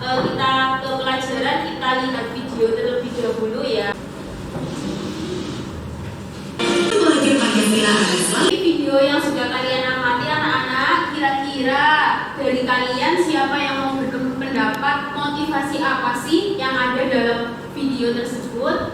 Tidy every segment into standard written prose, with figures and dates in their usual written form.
kita ke pelajaran, kita lihat video terlebih dahulu ya. Ini video yang sudah kalian amati anak-anak, kira-kira dari kalian siapa yang mau berpendapat motivasi apa sih yang ada dalam video tersebut?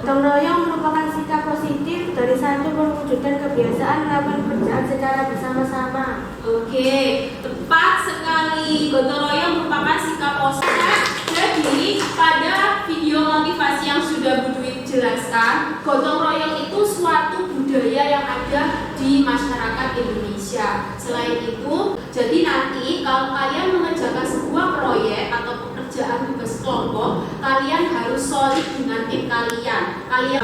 Gotong royong merupakan sikap positif dari satu mewujudkan kebiasaan melakukan pekerjaan secara bersama-sama. Oke, tepat sekali. Gotong royong merupakan sikap positif. Jadi pada video motivasi yang sudah Bu Dwi jelaskan, gotong royong itu suatu budaya yang ada di masyarakat Indonesia. Selain itu, jadi nanti kalau kalian mengerjakan sebuah proyek atau pekerjaan tugas kelompok, kalian harus solid dengan tim kalian.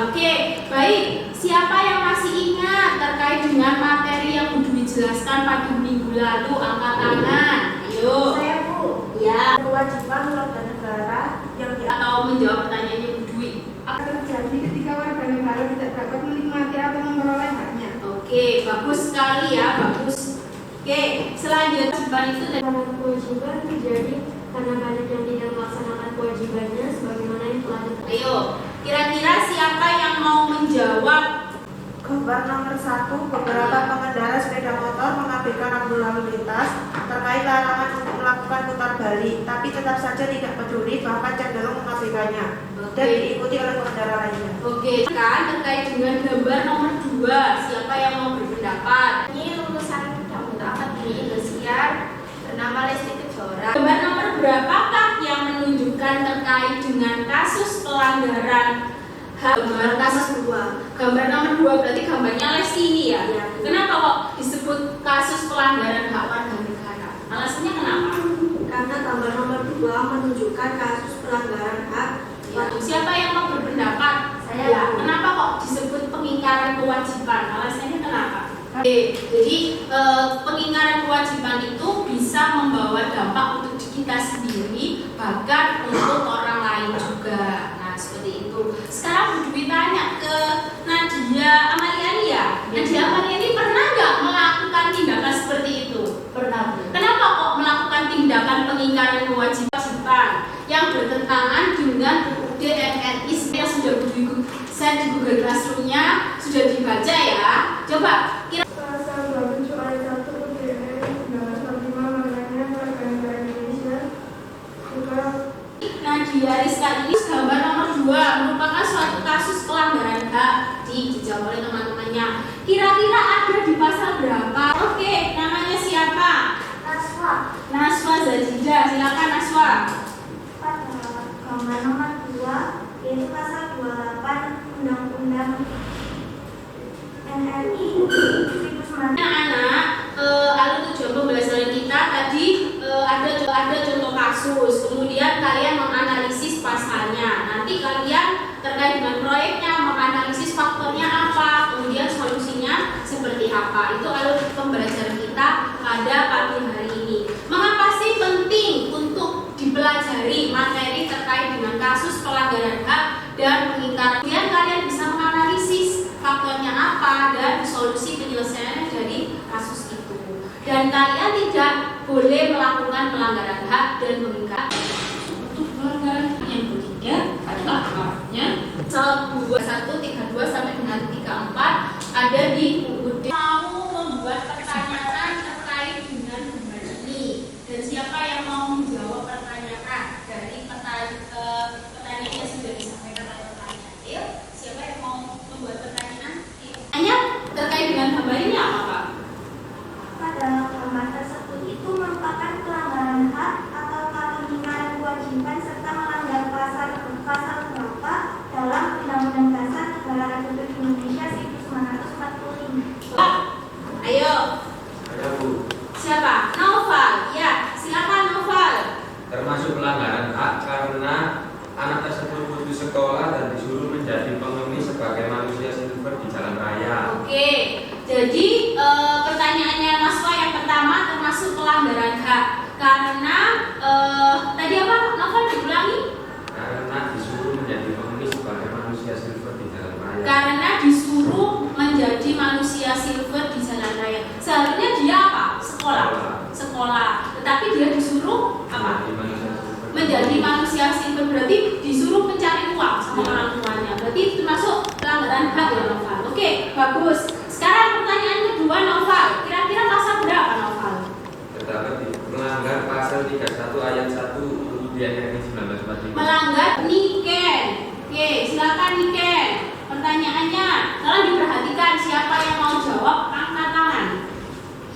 Oke, baik. Siapa yang masih ingat terkait dengan materi yang Bu Dwi jelaskan pada minggu lalu? Angkat tangan. Ayo. Saya Bu. Ya. Kewajiban warga negara yang Atau menjawab pertanyaannya Bu Dwi. akan terjadi ketika warga negara tidak dapat menikmati atau memperoleh haknya. Oke, bagus sekali ya, bagus. Oke, selanjutnya kewajiban itu Kewajiban terjadi karena banyak yang tidak melaksanakan kewajibannya sebagaimana yang telah ditetapkan. Ayo, kira-kira siapa yang mau menjawab? Gambar nomor 1, beberapa pengendara sepeda motor mengabaikan rambu lalu lintas terkait larangan untuk melakukan putar balik, tapi tetap saja tidak peduli, bahkan cenderung mengabaikannya dan diikuti oleh pengendara lainnya. Oke, kan terkait dengan gambar nomor 2, siapa yang mau berpendapat? Ini lulusan Undang-Undang Akademi Indosiar bernama Lesti Kejora. Gambar nomor berapakah yang menunjukkan terkait dengan kasus pelanggaran hak? Gambar kasus 2. Gambar nomor 2 berarti gambarnya Lesti ini ya? Ya. Kenapa kok disebut kasus pelanggaran hak warga negara? Alasannya kenapa? Karena gambar nomor 2 menunjukkan kasus pelanggaran hak. Siapa yang mau berpendapat? Saya. Ya, kenapa kok disebut pengingkaran kewajiban? Alasannya kenapa? Oke, jadi pengingkaran kewajiban itu bisa membawa dampak untuk kita sendiri, bahkan untuk orang lain juga. Nah, seperti itu. Sekarang Bu Dwi tanya ke Nadia Amaliani ya. Nadia Amaliani pernah nggak melakukan tindakan seperti itu? Pernah. Kenapa kok melakukan tindakan pengingkaran kewajiban yang bertentangan dengan UUD MNI yang sudah saya di Google Classroom-nya sudah dibaca ya? Coba kira Pasal 27 ayat 1 UUD Undang-Undang 45 mengenai warga negara Indonesia juga. Nadia Rizka ini gambar nomor 2 merupakan suatu kasus pelanggaran hak dijawab oleh teman-temannya. Kira-kira ada di pasal berapa? Oke, namanya siapa? Naswa Zajidah, silakan Naswa. Gambar nomor 2 yaitu pasal 28 Undang-Undang NRI 1990. Anak, alur tujuan pembelajaran kita tadi ada contoh kasus, kemudian kalian menganalisis pasalnya. Nanti kalian terkait dengan proyeknya menganalisis faktornya apa, kemudian solusinya seperti apa. Itu alur pembelajaran kita pada pagi hari ini. Mengapa sih penting untuk dipelajari materi terkait dengan kasus pelanggaran hak dan pengingkaran? Kemudian kalian bisa menganalisis faktornya apa dan solusi penyelesaiannya dari kasus itu. Dan kalian tidak boleh melakukan pelanggaran hak dan pengingkaran. Untuk pelanggaran yang ketiga adalah haknya. Pasal 2132 sampai dengan 34 ada di UUD. Mau membuat pertanyaan terkait dengan gambar ini, dan siapa yang mau menjawab pertanyaan dari pertanyaan yang sudah disampaikan oleh pertanyaan? Ayo, siapa yang mau membuat pertanyaan? Hanya terkait dengan gambar ini apa Pak? Pada gambar tersebut itu merupakan pelanggaran hak atau pengingkaran kewajiban serta melanggar pasal berapa dalam Undang-Undang Dasar Negara Republik Indonesia 1945. Pak, ayo. Ada Bu, Siapa? Noval. Ya, silakan Noval. termasuk pelanggaran hak karena anak tersebut putus sekolah dan disuruh menjadi pengemis sebagai manusia silver di jalan raya. Oke, jadi pertanyaannya Naswa yang pertama termasuk pelanggaran hak karena tadi apa Novel diulangi? Karena disuruh menjadi pengemis sebagai manusia silver di jalan raya. Karena disuruh menjadi manusia silver di jalan raya. Seharusnya dia apa? Sekolah. Sekolah. Tetapi dia disuruh apa? Menjadi manusia silver. menjadi manusia silver berarti disuruh mencari uang sama orang tuanya. Berarti itu termasuk pelanggaran hak ya Noval. Oke, bagus. Sekarang pertanyaan kedua Noval. Kira-kira pasal berapa Noval? Terdapat di melanggar pasal 31 ayat 1 kemudian RI 1945. Melanggar Niken. Oke, silakan Niken. Pertanyaannya, tolong diperhatikan siapa yang mau jawab angkat tangan.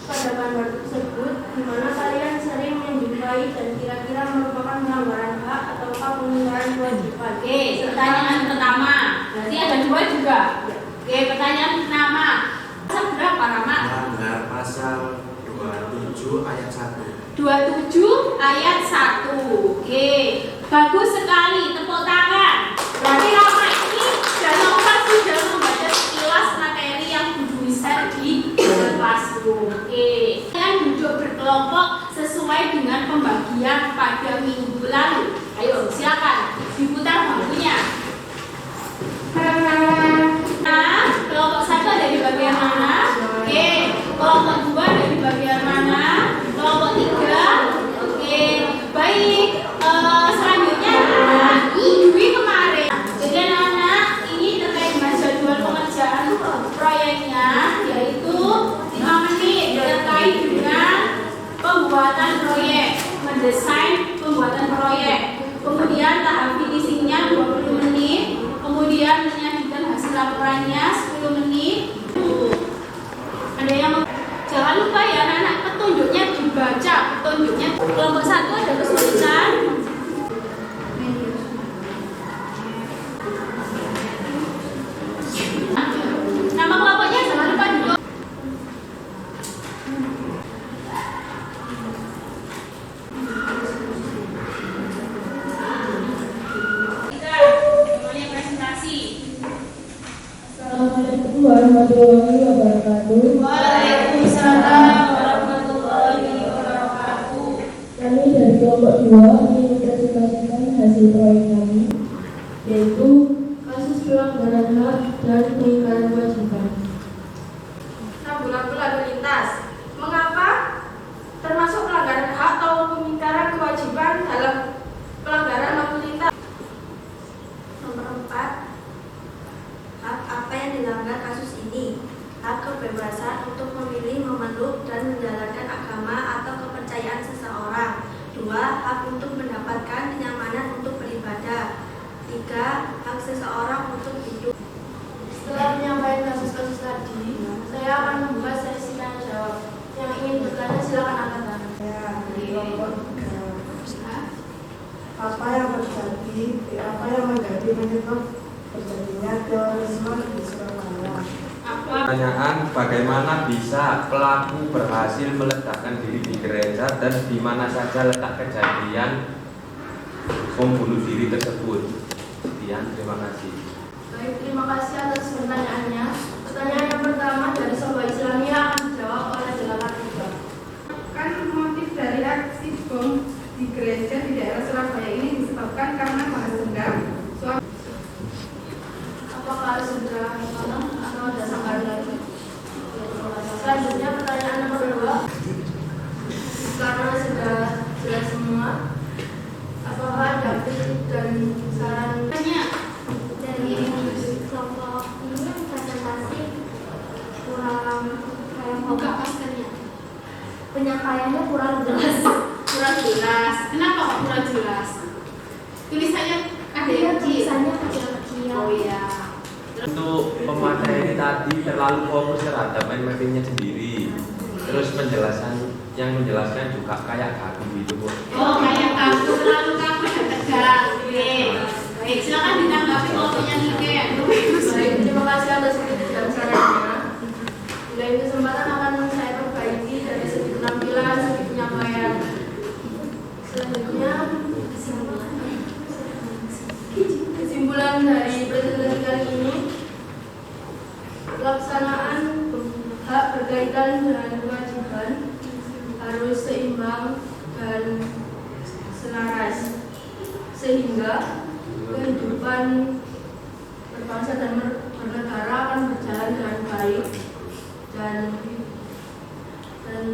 Pada gambar tersebut, di mana kalian sering menjumpai dan kira-kira merupakan pelanggaran hak ataukah pengingkaran kewajiban? Oke, pertanyaan pertama. Berarti ada dua juga. Oke, pertanyaan pertama. Pasal berapa, Rama? Melanggar pasal 27 ayat 1. 27 ayat 1. Oke, bagus sekali. Tepuk tangan. Berarti Rama ini dan Noval sudah membaca sekilas materi yang kudu bisa di classroom. Oke, kalian duduk berkelompok sesuai dengan pembagian pada minggu lalu. Ayo, silakan diputar bangkunya. Nah, kelompok 1 ada di bagian mana? Oke, kelompok 2 ada di bagian mana? Kelompok 3. Oke, baik. Selanjutnya Dwi kemarin. Jadi anak-anak ini terkait dengan jadwal pengerjaan proyeknya, yaitu 5 menit terkait dengan pembuatan proyek, mendesain pembuatan proyek. Kemudian tahap finishingnya 20 menit. Kemudian menyajikan hasil laporannya 10 menit. Ada yang jangan lupa ya anak-anak, petunjuknya dibaca. Petunjuknya kelompok 1 ada kesulitan. Nama kelompoknya jangan lupa juga. Mulai presentasi. Assalamualaikum warahmatullahi wabarakatuh. Waalaikumsalam warahmatullahi wabarakatuh. Kami dari kelompok 2 ingin mempresentasikan hasil proyek kami, yaitu kasus pelanggaran hak dan pengingkaran kewajiban. Rambu-rambu lalu lintas. Mengapa termasuk pelanggaran hak atau pengingkaran kewajiban dalam pelanggaran lalu lintas? Nomor 4, hak apa yang dilanggar kasus ini? Hak kebebasan untuk memilih, memeluk, dan menjalankan agama atau kepercayaan seseorang. 2. Hak untuk mendapatkan kenyamanan untuk beribadah. 3. Hak seseorang untuk hidup. Setelah menyampaikan kasus-kasus tadi, saya akan membuka sesi tanya jawab. Yang ingin bertanya silakan angkat tangan. Ya, di kelompok 3. Apa yang menjadi penyebab terjadinya terorisme di Surabaya? Pertanyaan, bagaimana bisa pelaku berhasil meledakkan diri di gereja dan di mana saja letak kejadian membunuh diri tersebut? Sekian, terima kasih. Baik, terima kasih atas pertanyaannya. Pertanyaan yang pertama dari Sobat Islamia akan dijawab oleh Jelakan Tiga. Kan motif dari aksi bom di gereja di daerah Surabaya ini disebabkan karena bahas dendam. Apakah sudah malam atau ada sangkaan lagi? Selanjutnya pertanyaan nomor 2. Karena sudah jelas semua, apakah ada kritik dan saran? Dari kelompok ini presentasi kurang Buka pasirnya. penyampaiannya kurang jelas. Kurang jelas. Kenapa kok kurang jelas? Tulisannya ada yang kecil. Tulisannya kecil-kecil. Oh iya. Untuk pemateri tadi terlalu fokus terhadap materinya sendiri. Terus yang menjelaskan juga kayak kaku gitu, Bu. Oh, kayak kaku, terlalu kaku dan tegang. Oke. Baik, silakan ditanggapi kelompoknya Niken. Baik, terima kasih atas kritik dan sarannya. Di lain kesempatan akan saya perbaiki dari segi penampilan, segi penyampaian. Selanjutnya, kesimpulan dari presentasi kali ini, pelaksanaan hak berkaitan dengan kewajiban harus seimbang dan selaras, sehingga kehidupan berbangsa dan bernegara akan berjalan dengan baik dan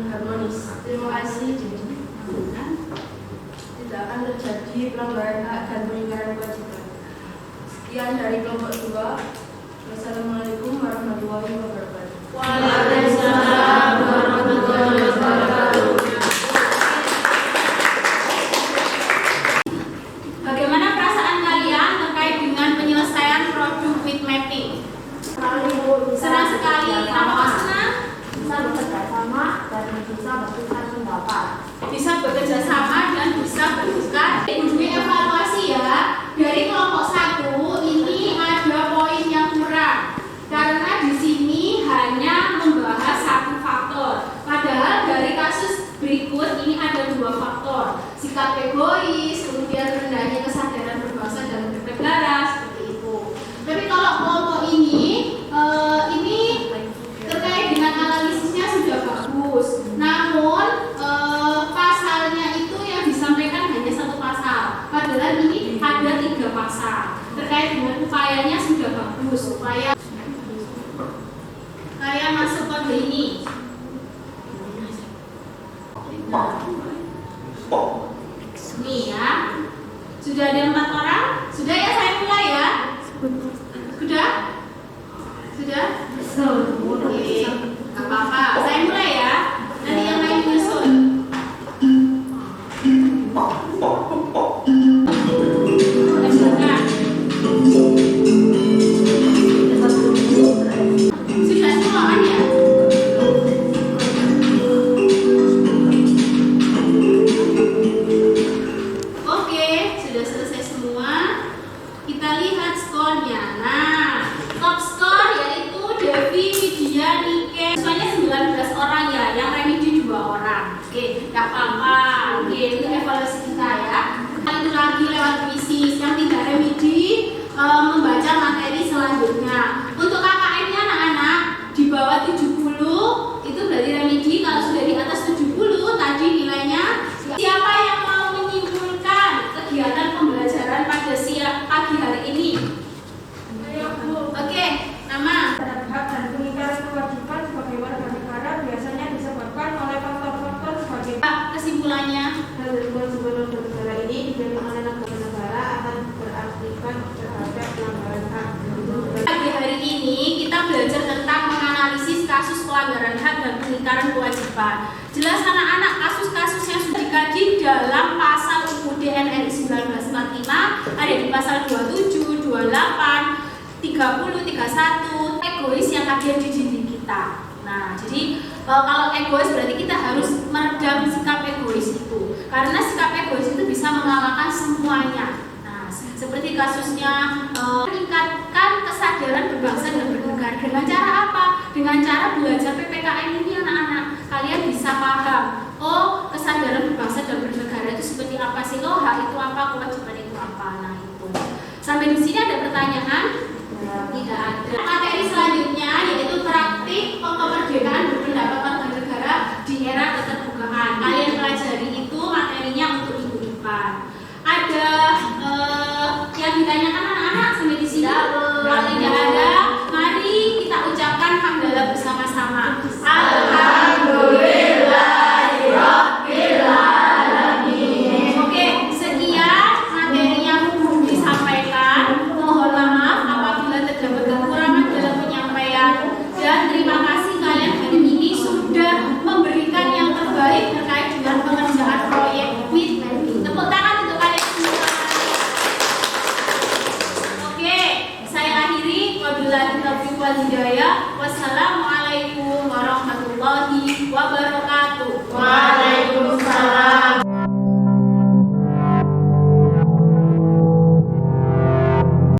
harmonis. Terima kasih. tidak akan terjadi pelanggaran hak dan pelanggaran kewajiban. Sekian dari kelompok 2. Wassalamualaikum warahmatullahi wabarakatuh. Waalaikumsalam warahmatullahi wabarakatuh. Bagaimana perasaan kalian terkait dengan penyelesaian produk with mapping? Senang sekali. Kenapa senang? Bisa bekerja sama dan bisa bertukar pendapat. Bisa bekerja sama dan bisa bertukar. Ujungnya evaluasi ya. Dari kelompok 1 ini ada poin yang kurang karena di sini hanya membahas satu faktor. Padahal dari kasus berikut ini ada 2 faktor. Sikap egois, kemudian rendahnya kesadaran berbangsa dan bernegara seperti itu. Tapi kalau kelompok ini terkait dengan analisisnya sudah bagus. Namun pasalnya itu yang disampaikan hanya 1 pasal. Padahal ini ada 3 pasal. Terkait dengan upayanya sudah bagus. Upaya kayak masuk kode ini. Nih ya. Sudah ada 4 orang? Sudah ya, saya mulai ya. Sudah? Sudah? Oke, gak apa-apa. Saya mulai ya. Nanti yang lain menyusul. Sudah semua kan ya? Oke, sudah selesai semua. Kita lihat skornya. Nah, top skor yaitu Devi, Widya, Nike. Semuanya 19 orang ya, yang remedi 2 orang. Oke, gak apa-apa. Oke, itu evaluasi kita ya. Itu lagi lewat puisi. Yang tidak remedi membaca materi selanjutnya. Untuk KKN-nya anak-anak di bawah 70 itu berarti remedi. Kalau sudah di atas 70 tadi nilainya. Siapa yang mau menyimpulkan kegiatan pembelajaran pada pagi hari ini? Oke, nama. Terhadap hak dan pengingkaran kewajiban sebagai warga negara biasanya disebabkan oleh faktor-faktor sebagai Kesimpulannya, Hal tersebut sebelum bernegara ini dijamin oleh negara akan berakibat terhadap pelanggaran hak. pagi hari ini kita belajar tentang menganalisis kasus pelanggaran hak dan pengingkaran kewajiban. Jelas anak-anak, kasus-kasus yang sudah dikaji dalam pasal UUD NRI 1945 ada di pasal 27, 28, 30, 31, egois yang ada di diri kita. Nah, jadi kalau egois berarti kita harus meredam sikap egois itu. Karena sikap egois itu bisa mengalahkan semuanya. Nah, seperti kasusnya meningkatkan kesadaran berbangsa dan bernegara. Dengan cara apa? Dengan cara belajar PPKN ini anak-anak. Kalian bisa paham, oh kesadaran berbangsa dan bernegara itu seperti apa sih? Oh, hak itu apa, kewajiban itu apa. Nah, itu. Sampai di sini ada pertanyaan? Tidak ada. Materi selanjutnya yaitu praktik kemerdekaan berpendapat warga negara di era keterbukaan. Kalian pelajari itu materinya untuk minggu depan. Ada yang ditanyakan anak-anak sampai di sini? Kalau tidak ada, mari kita ucapkan hamdalah bersama-sama.